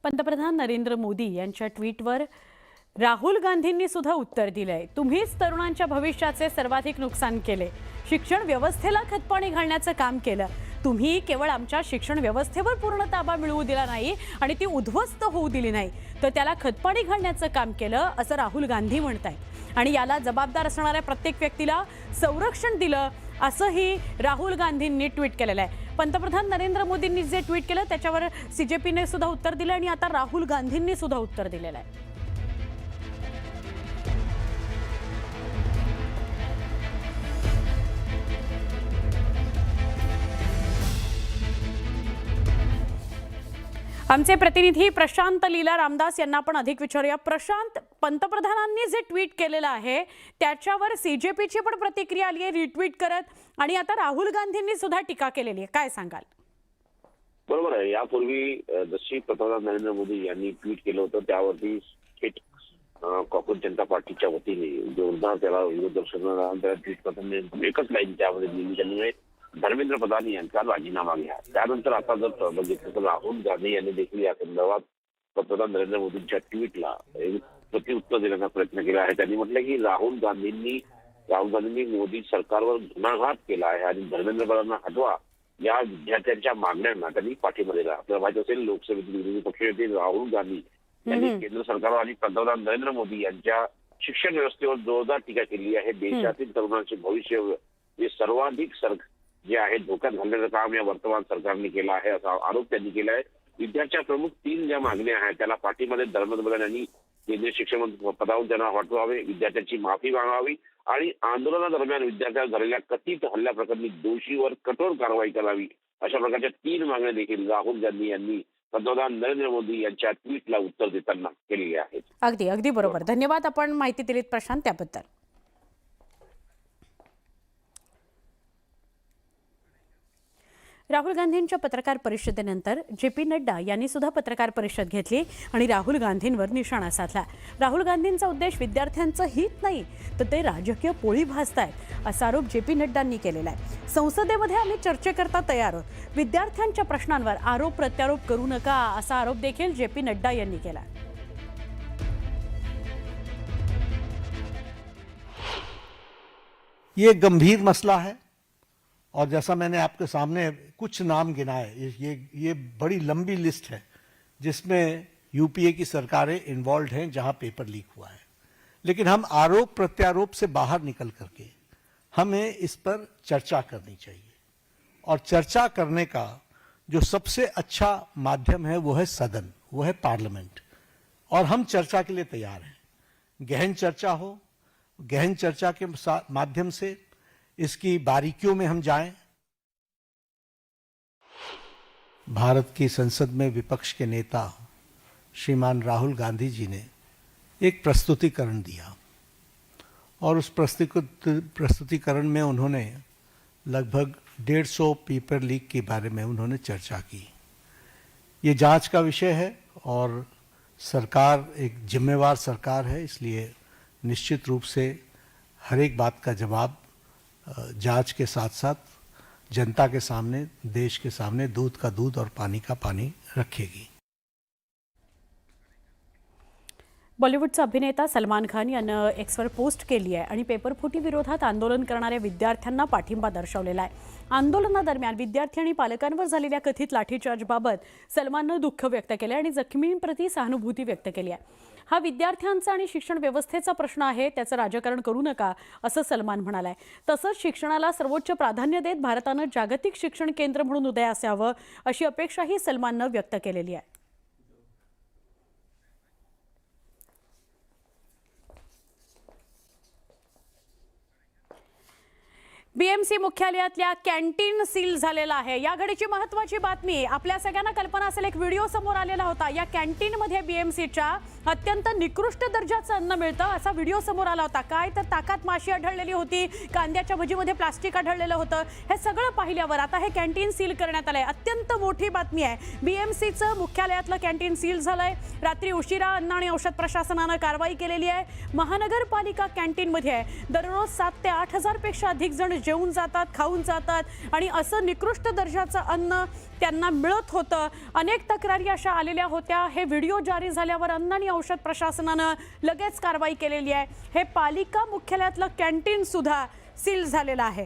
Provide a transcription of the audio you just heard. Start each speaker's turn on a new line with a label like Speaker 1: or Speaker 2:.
Speaker 1: पंतप्रधान नरेंद्र मोदी यांच्या ट्विटवर राहुल गांधींनी सुद्धा उत्तर दिलंय। तुम्हीच तरुणांच्या भविष्याचे सर्वाधिक नुकसान केले, शिक्षण व्यवस्थेला खतपाणी घालण्याचं काम केलं। तुम्ही केवळ आमच्या शिक्षण व्यवस्थेवर पूर्ण ताबा मिळवू दिला नाही आणि ती उद्ध्वस्त होऊ दिली नाही, तर त्याला खतपाणी घालण्याचं काम केलं असं राहुल गांधी म्हणतायत। आणि याला जबाबदार असणाऱ्या प्रत्येक व्यक्तीला संरक्षण दिलं असंही राहुल गांधींनी ट्विट केलेलं आहे। पंतप्रधान नरेंद्र मोदींनी जे ट्विट केलं त्याच्यावर सीजेपीने सुद्धा उत्तर दिलं आणि आता राहुल गांधींनी सुद्धा उत्तर दिलेलं आहे। आमचे प्रतिनिधी प्रशांत लीला रामदास यांना आपण अधिक विचारूया। प्रशांत, पंतप्रधानांनी जे ट्विट केलेलं आहे त्याच्यावर सीजेपीची पण प्रतिक्रिया आली आहे रिट्विट करत, आणि आता राहुल गांधींनी सुद्धा टीका केलेली आहे, काय सांगाल?
Speaker 2: बरोबर आहे। यापूर्वी जशी पंतप्रधान नरेंद्र मोदी यांनी ट्विट केलं होतं त्यावरती थेट कॉंग्रेस जनता पार्टीच्या वतीने जोरदार त्याला विरोध दर्शवणारा त्याला ट्विट करताना एकच लाईन त्यामध्ये लिहिली त्यांनी, धर्मेंद्र प्रधान यांचा राजीनामा घ्या। त्यानंतर आता जर बघितलं तर राहुल गांधी यांनी देखील या संदर्भात पंतप्रधान नरेंद्र मोदींच्या ट्विटला प्रत्युत्तर देण्याचा प्रयत्न केला आहे। त्यांनी म्हटलं की राहुल गांधींनी मोदी सरकारवर घणाघात केला आहे आणि धर्मेंद्र प्रधानांना हटवा या विद्यार्थ्यांच्या मागण्यांना त्यांनी पाठिंबा दिला। आपल्याला माहिती असेल लोकसभेतील विरोधी पक्षनेते राहुल गांधी यांनी केंद्र सरकारवर आणि पंतप्रधान नरेंद्र मोदी यांच्या शिक्षण व्यवस्थेवर जोरदार टीका केली आहे। देशातील तरुणांचे भविष्य हे सर्वाधिक जे आहे धोक्यात घालण्याचं काम या वर्तमान सरकारने केलं आहे असा आरोप त्यांनी केला आहे। विद्यार्थ्या प्रमुख 3 ज्या मागण्या आहेत त्याला पाठिंबा देत धर्मेंद्र प्रधान यांनी केंद्रीय शिक्षण मंत्री पदावरून त्यांना हटवावे, विद्यार्थ्यांची माफी मागावी आणि आंदोलनादरम्यान विद्यार्थ्यांवर झालेल्या कथित हल्ल्याप्रकरणी दोषीवर कठोर कारवाई करावी, अशा प्रकारच्या 3 मागण्या देखील राहुल गांधी यांनी पंतप्रधान नरेंद्र मोदी यांच्या ट्विटला उत्तर देताना केलेली आहेत।
Speaker 1: अगदी बरोबर, धन्यवाद आपण माहिती दिलीत प्रशांत त्याबद्दल। राहुल गांधींच्या पत्रकार परिषदेनंतर जे.पी. नड्डा यांनी सुद्धा पत्रकार परिषद घेतली आणि राहुल गांधींवर निशाणा साधला। राहुल गांधींचा उद्देश विद्यार्थ्यांचं हित नाही तर ते राजकीय पोळी भाजतायत असा आरोप जे.पी. नड्डांनी केलेला आहे। संसदेमध्ये आम्ही चर्चेकरता तयार आहोत, विद्यार्थ्यांच्या प्रश्नांवर आरोप प्रत्यारोप करू नका असा आरोप देखील जे.पी. नड्डा यांनी केला।
Speaker 3: ये गंभीर मसला है और जैसा मैंने आपके सामने कुछ नाम गिनाए, ये बड़ी लंबी लिस्ट है जिसमें यूपीए की सरकारें इन्वॉल्व हैं जहां पेपर लीक हुआ है। लेकिन हम आरोप प्रत्यारोप से बाहर निकल करके हमें इस पर चर्चा करनी चाहिए, और चर्चा करने का जो सबसे अच्छा माध्यम है वो है सदन, वो है पार्लियामेंट, और हम चर्चा के लिए तैयार हैं। गहन चर्चा हो, गहन चर्चा के माध्यम से इसकी बारीकियों में हम जाएं। भारत की संसद में विपक्ष के नेता श्रीमान राहुल गांधी जी ने एक प्रस्तुतिकरण दिया और उस प्रस्तुतिकरण में उन्होंने लगभग 150 पेपर लीक के बारे में उन्होंने चर्चा की। ये जांच का विषय है और सरकार एक जिम्मेवार सरकार है, इसलिए निश्चित रूप से हर एक बात का जवाब जांच के साथ साथ जनता के सामने, देश के सामने दूध का दूध और पानी का पानी रखेगी।
Speaker 1: बॉलिवूडचा अभिनेता सलमान खान यानं एक्सवर पोस्ट केली आहे आणि पेपरफुटी विरोधात आंदोलन करणाऱ्या विद्यार्थ्यांना पाठिंबा दर्शवलेला आहे। आंदोलनादरम्यान विद्यार्थी आणि पालकांवर झालेल्या कथित लाठीचार्जबाबत सलमाननं दुःख व्यक्त केलं आणि जखमींप्रती सहानुभूती व्यक्त केली आहे। हा विद्यार्थ्यांचा आणि शिक्षण व्यवस्थेचा प्रश्न आहे, त्याचं राजकारण करू नका असं सलमान म्हणालाय। तसंच शिक्षणाला सर्वोच्च प्राधान्य देत भारतानं जागतिक शिक्षण केंद्र म्हणून उदयास यावं अशी अपेक्षाही सलमाननं व्यक्त केलेली आहे। बीएमसी मुख्यालयातल्या कॅन्टीन सील झालेला आहे। या घडीची महत्त्वाची बातमी, आपल्या सगळ्यांना कल्पना असेल एक व्हिडिओ समोर आलेला होता। या कॅन्टीनमध्ये बीएमसीच्या अत्यंत निकृष्ट दर्जाचं अन्न मिळतं असा व्हिडिओ समोर आला होता. काय तर ताकात माशी आढळलेली होती, कांद्याच्या भजीमध्ये प्लास्टिक आढळलेलं होतं. हे सगळं पाहिल्यावर आता हे कॅन्टीन सील करण्यात आलंय. अत्यंत मोठी बातमी आहे. BMCचं मुख्यालयातलं कॅन्टीन सील झालंय. रात्री उशिरा अन्न आणि औषध प्रशासनानं कारवाई केलेली आहे. महानगरपालिका कॅन्टीनमध्ये आहे. दररोज 7 ते 8 हजार पेक्षा अधिक जण जेवून जातात, खाऊन जातात आणि असं निकृष्ट दर्जाचं अन्न त्यांना मिळत होतं. अनेक तक्रारी अशा आलेल्या होत्या. हे व्हिडिओ जारी झाल्यावर अन्न आणि औषध प्रशासनानं लगेच कारवाई केलेली आहे. हे पालिका मुख्यालयातलं कॅन्टीन सुद्धा सील झालेलं आहे.